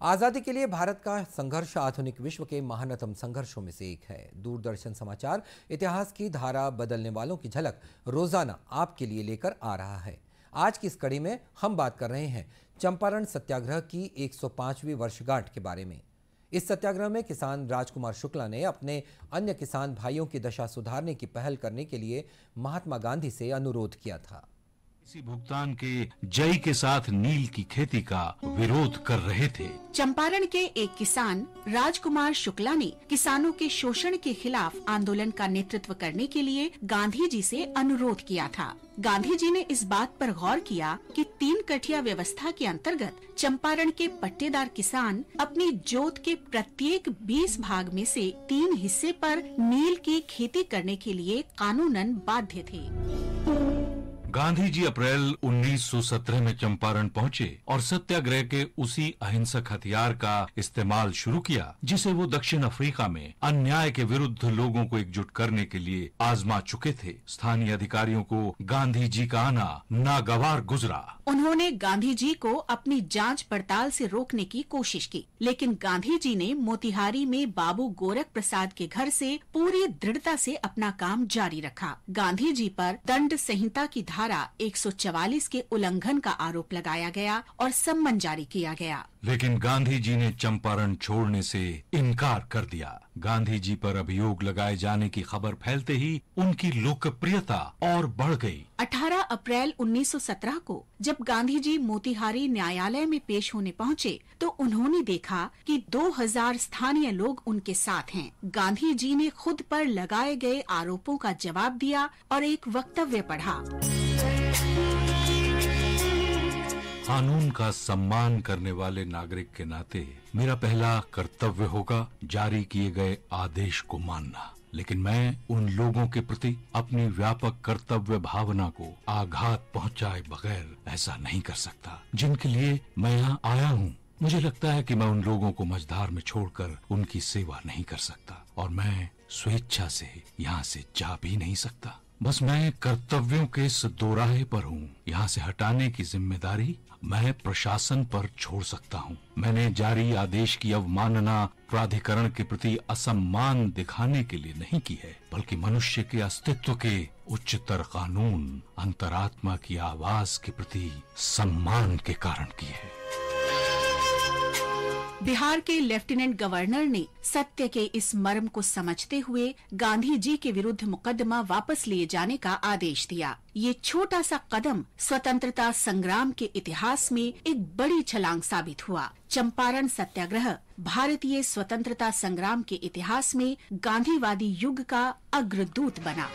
आजादी के लिए भारत का संघर्ष आधुनिक विश्व के महानतम संघर्षों में से एक है। दूरदर्शन समाचार इतिहास की धारा बदलने वालों की झलक रोजाना आपके लिए लेकर आ रहा है। आज की इस कड़ी में हम बात कर रहे हैं चंपारण सत्याग्रह की 105वीं वर्षगांठ के बारे में। इस सत्याग्रह में किसान राजकुमार शुक्ला ने अपने अन्य किसान भाइयों की दशा सुधारने की पहल करने के लिए महात्मा गांधी से अनुरोध किया था। इसी भुगतान के जय के साथ नील की खेती का विरोध कर रहे थे। चंपारण के एक किसान राजकुमार शुक्ला ने किसानों के शोषण के खिलाफ आंदोलन का नेतृत्व करने के लिए गांधी जी से अनुरोध किया था। गांधी जी ने इस बात पर गौर किया कि 3 कठिया व्यवस्था के अंतर्गत चंपारण के पट्टेदार किसान अपनी जोत के प्रत्येक 20 भाग में से 3 हिस्से पर नील की खेती करने के लिए कानूनन बाध्य थे। गांधी जी अप्रैल 1917 में चंपारण पहुंचे और सत्याग्रह के उसी अहिंसक हथियार का इस्तेमाल शुरू किया जिसे वो दक्षिण अफ्रीका में अन्याय के विरुद्ध लोगों को एकजुट करने के लिए आजमा चुके थे। स्थानीय अधिकारियों को गांधी जी का आना नागवार गुजरा। उन्होंने गांधी जी को अपनी जांच पड़ताल से रोकने की कोशिश की, लेकिन गांधी जी ने मोतिहारी में बाबू गोरख प्रसाद के घर से पूरी दृढ़ता से अपना काम जारी रखा। गांधी जी पर दंड संहिता की धारा 144 के उल्लंघन का आरोप लगाया गया और सम्मन जारी किया गया। लेकिन गांधी जी ने चंपारण छोड़ने से इनकार कर दिया। गांधी जी पर अभियोग लगाए जाने की खबर फैलते ही उनकी लोकप्रियता और बढ़ गई। 18 अप्रैल 1917 को जब गांधी जी मोतिहारी न्यायालय में पेश होने पहुंचे तो उन्होंने देखा कि 2000 स्थानीय लोग उनके साथ हैं। गांधी जी ने खुद पर लगाए गए आरोपों का जवाब दिया और एक वक्तव्य पढ़ा। कानून का सम्मान करने वाले नागरिक के नाते मेरा पहला कर्तव्य होगा जारी किए गए आदेश को मानना, लेकिन मैं उन लोगों के प्रति अपनी व्यापक कर्तव्य भावना को आघात पहुंचाए बगैर ऐसा नहीं कर सकता जिनके लिए मैं यहाँ आया हूँ। मुझे लगता है कि मैं उन लोगों को मझधार में छोड़कर उनकी सेवा नहीं कर सकता और मैं स्वेच्छा से यहाँ से जा भी नहीं सकता। बस मैं कर्तव्यों के इस दोराहे पर हूँ। यहाँ से हटाने की जिम्मेदारी मैं प्रशासन पर छोड़ सकता हूँ। मैंने जारी आदेश की अवमानना प्राधिकरण के प्रति असम्मान दिखाने के लिए नहीं की है, बल्कि मनुष्य के अस्तित्व के उच्चतर कानून अंतरात्मा की आवाज के प्रति सम्मान के कारण की है। बिहार के लेफ्टिनेंट गवर्नर ने सत्य के इस मर्म को समझते हुए गांधी जी के विरुद्ध मुकदमा वापस लिए जाने का आदेश दिया। ये छोटा सा कदम स्वतंत्रता संग्राम के इतिहास में एक बड़ी छलांग साबित हुआ। चंपारण सत्याग्रह भारतीय स्वतंत्रता संग्राम के इतिहास में गांधीवादी युग का अग्रदूत बना।